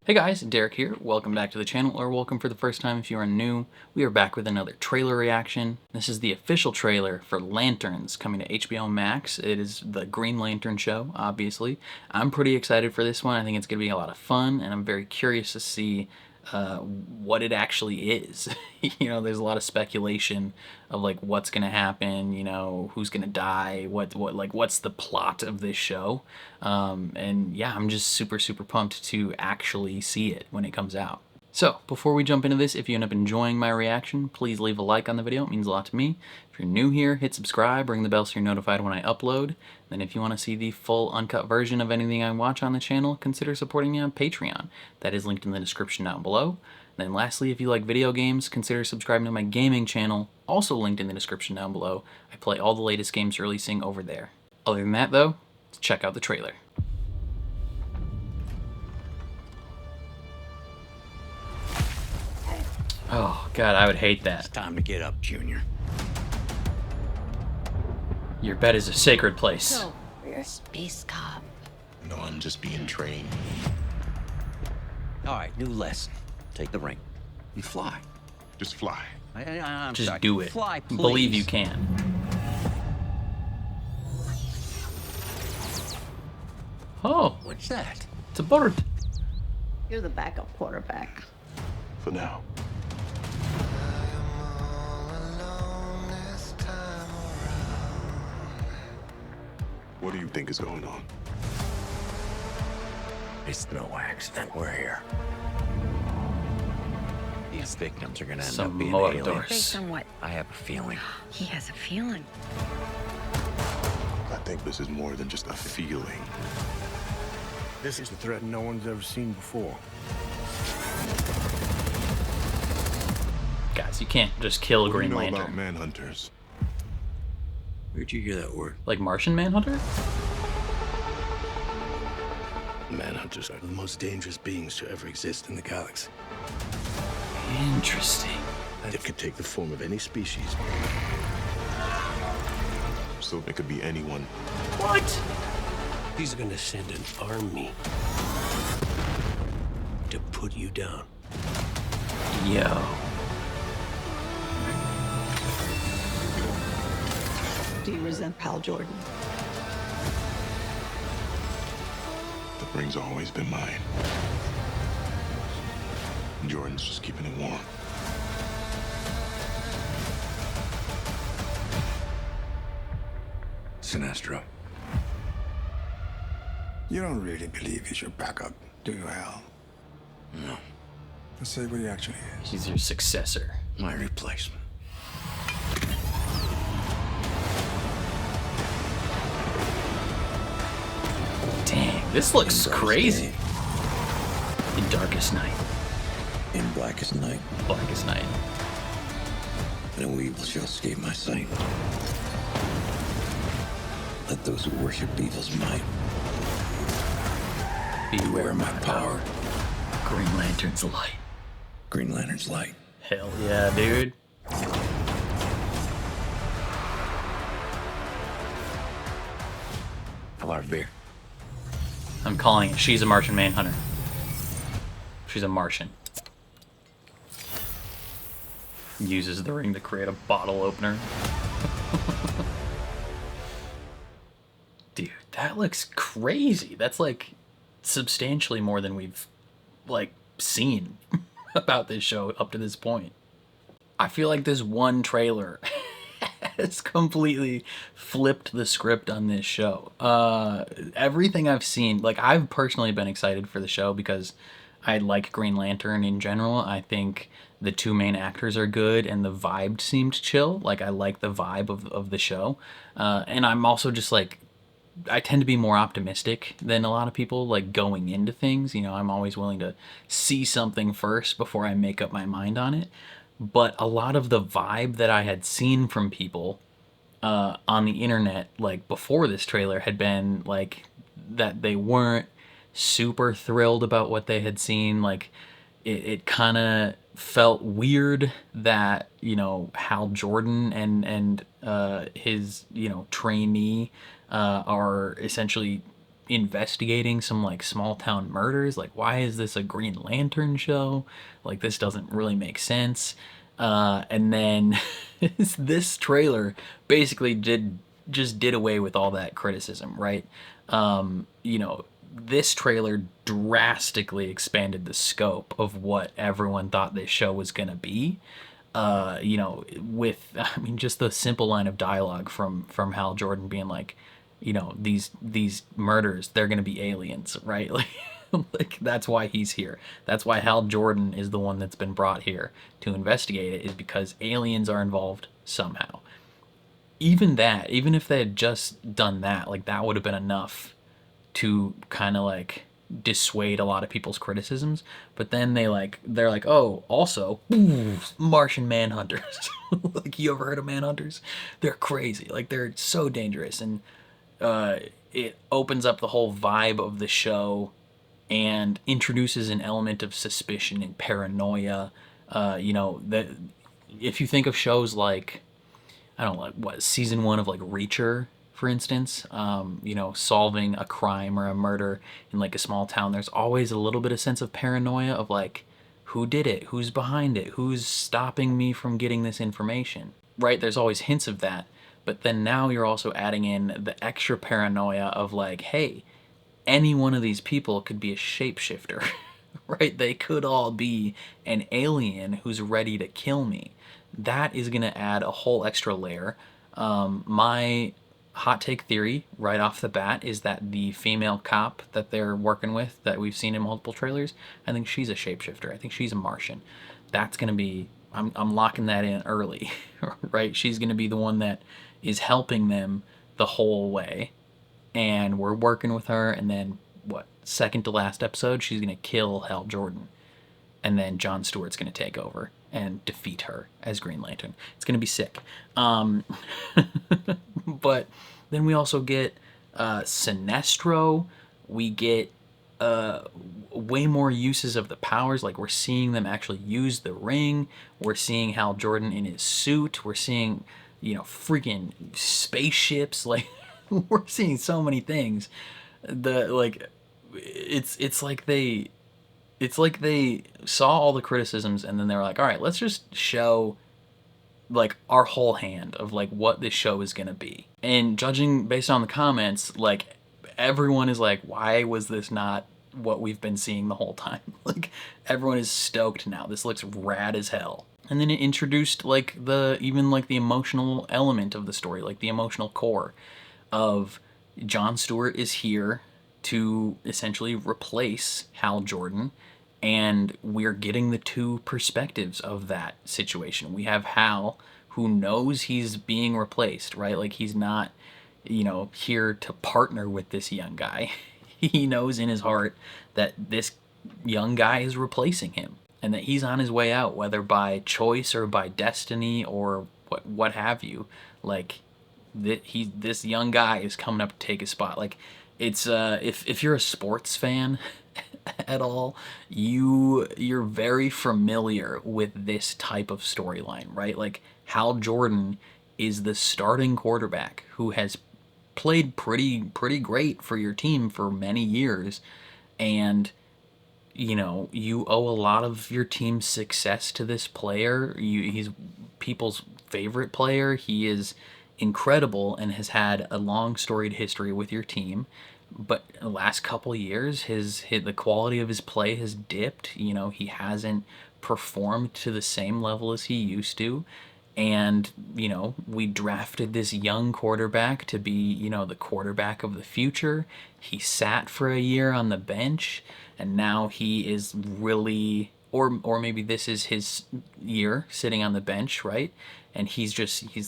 Hey guys, Derek here. Welcome back to the channel, or welcome for the first time if you are new. We are back with another trailer reaction. This is the official trailer for Lanterns coming to HBO Max. It is the Green Lantern show, obviously. I'm pretty excited for this one. I think it's going to be a lot of fun, and I'm very curious to see what it actually is. There's a lot of speculation of like what's gonna happen, who's gonna die, what's the plot of this show. And yeah, I'm just super pumped to actually see it when it comes out. So, before we jump into this, if you end up enjoying my reaction, please leave a like on the video. It means a lot to me. If you're new here, hit subscribe, ring the bell so you're notified when I upload. Then if you want to see the full uncut version of anything I watch on the channel, consider supporting me on Patreon. That is linked in the description down below. Then lastly, if you like video games, consider subscribing to my gaming channel, also linked in the description down below. I play all the latest games releasing over there. Other than that though, let's check out the trailer. Oh, God, I would hate that. It's time to get up, Junior. Your bed is a sacred place. So, you're a space cop. No, I'm just being trained. All right, new lesson. Take the ring. And fly. Just fly. I'm Just sorry. do it. Fly, please. Believe you can. Oh, What's that? it's a bird. You're the backup quarterback. For now. What do you think is going on? It's no accident. We're here. These victims are gonna end Some up being more aliens. doors. Based on what? I have a feeling. He has a feeling. I think this is more than just a feeling. This is a threat no one's ever seen before. Guys, you can't just kill What do you Green know Lantern. about manhunters? Where'd you hear that word? Like Martian Manhunter? Manhunters are the most dangerous beings to ever exist in the galaxy. Interesting. They could take the form of any species. So it could be anyone. What? He's gonna send an army to put you down. Yo. Do you resent Pal Jordan? The ring's always been mine. Jordan's just keeping it warm. Sinestro. You don't really believe he's your backup, do you, Al? No. Let's say what he actually is. He's your successor. My replacement. Dang, this looks In brightest crazy. day, In darkest night. in blackest night, Blackest night. no evil shall escape my sight. Let those who worship evil's might beware my power. Green Lantern's light. Green Lantern's light. Hell yeah, dude. How about a beer? I'm calling it. She's a Martian Manhunter. She's a Martian. Uses the ring to create a bottle opener. Dude, that looks crazy. That's like substantially more than we've like seen about this show up to this point. I feel like this one trailer has completely flipped the script on this show. Everything I've seen, like I've personally been excited for the show because I like Green Lantern in general. I think the two main actors are good and the vibe seemed chill. Like I like the vibe of the show. And I'm also just like, I tend to be more optimistic than a lot of people, like going into things. I'm always willing to see something first before I make up my mind on it. But a lot of the vibe that I had seen from people on the internet, like before this trailer, had been like that they weren't super thrilled about what they had seen. Like it kind of felt weird that Hal Jordan and his trainee are essentially investigating some like small town murders. Like, why is this a Green Lantern show? Like, this doesn't really make sense. And then this trailer basically did away with all that criticism, right? You know, this trailer drastically expanded the scope of what everyone thought this show was gonna be. You know, with, I mean, just the simple line of dialogue from Hal Jordan being like, you know, these murders, they're gonna be aliens, right? Like that's why he's here. That's why Hal Jordan is the one that's been brought here to investigate it, is because aliens are involved somehow. Even that, even if they had just done that, like that would have been enough to kind of like dissuade a lot of people's criticisms. But then they're like, oh, also, ooh, Martian manhunters. Like, you ever heard of manhunters? They're crazy. Like, they're so dangerous. And it opens up the whole vibe of the show and introduces an element of suspicion and paranoia. You know, that if you think of shows like, I don't know, like what, season one of like Reacher, for instance, you know, solving a crime or a murder in like a small town, there's always a little bit of sense of paranoia of like, who did it? Who's behind it? Who's stopping me from getting this information? Right? There's always hints of that. But then now you're also adding in the extra paranoia of like, hey, any one of these people could be a shapeshifter, right? They could all be an alien who's ready to kill me. That is going to add a whole extra layer. My hot take theory right off the bat is that the female cop that they're working with, that we've seen in multiple trailers, I think she's a shapeshifter. I think she's a Martian. That's going to be, I'm locking that in early, right? She's going to be the one that is helping them the whole way. And we're working with her, and then what, second to last episode, she's going to kill Hal Jordan. And then Jon Stewart's going to take over and defeat her as Green Lantern. It's going to be sick. But then we also get Sinestro. We get way more uses of the powers. Like, we're seeing them actually use the ring. We're seeing Hal Jordan in his suit. We're seeing, you know, freaking spaceships. Like, we're seeing so many things. It's like they saw all the criticisms, and then they were like, all right, let's just show like our whole hand of like what this show is going to be. And judging based on the comments, like everyone is like, why was this not what we've been seeing the whole time? Like, everyone is stoked now. This looks rad as hell. And then it introduced like the emotional element of the story, like the emotional core of Jon Stewart is here to essentially replace Hal Jordan, and we're getting the two perspectives of that situation. We have Hal, who knows he's being replaced, right? Like, he's not, you know, here to partner with this young guy. He knows in his heart that this young guy is replacing him, and that he's on his way out, whether by choice or by destiny or what have you. Like, this young guy is coming up to take his spot. Like, it's if you're a sports fan at all, you're very familiar with this type of storyline, right? Like, Hal Jordan is the starting quarterback who has played pretty great for your team for many years, and you know, you owe a lot of your team's success to this player. He's people's favorite player. He is incredible and has had a long storied history with your team. But the last couple years, the quality of his play has dipped. You know, he hasn't performed to the same level as he used to. And, you know, we drafted this young quarterback to be, you know, the quarterback of the future. He sat for a year on the bench, and now he is really, or maybe this is his year sitting on the bench, right? And he's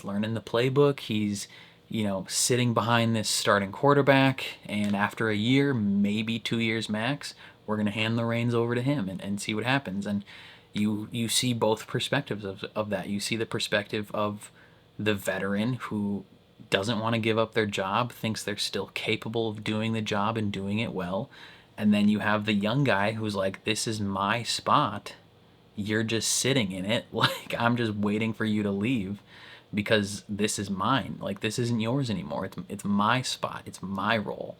learning the playbook. He's, you know, sitting behind this starting quarterback, and after a year, maybe 2 years max, we're going to hand the reins over to him and see what happens. And you see both perspectives of that. You see the perspective of the veteran who doesn't want to give up their job, thinks they're still capable of doing the job and doing it well. And then you have the young guy who's like, this is my spot. You're just sitting in it. Like, I'm just waiting for you to leave because this is mine. Like, this isn't yours anymore. It's my spot. It's my role.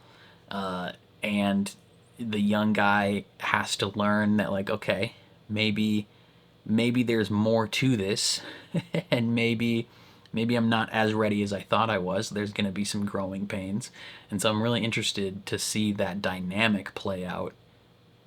And the young guy has to learn that, like, okay, maybe there's more to this, and maybe I'm not as ready as I thought I was. There's going to be some growing pains, and so I'm really interested to see that dynamic play out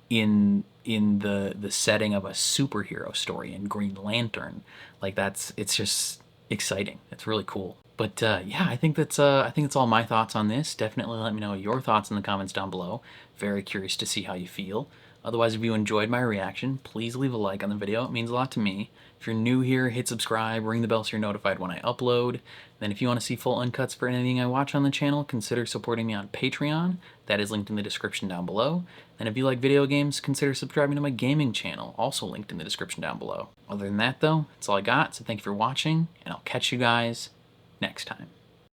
in the setting of a superhero story in Green Lantern. Like, it's just exciting. It's really cool. But yeah, I think that's all my thoughts on this. Definitely let me know your thoughts in the comments down below. Very curious to see how you feel. Otherwise, if you enjoyed my reaction, please leave a like on the video. It means a lot to me. If you're new here, hit subscribe, ring the bell so you're notified when I upload. Then if you want to see full uncuts for anything I watch on the channel, consider supporting me on Patreon. That is linked in the description down below. And if you like video games, consider subscribing to my gaming channel, also linked in the description down below. Other than that though, that's all I got, so thank you for watching, and I'll catch you guys next time.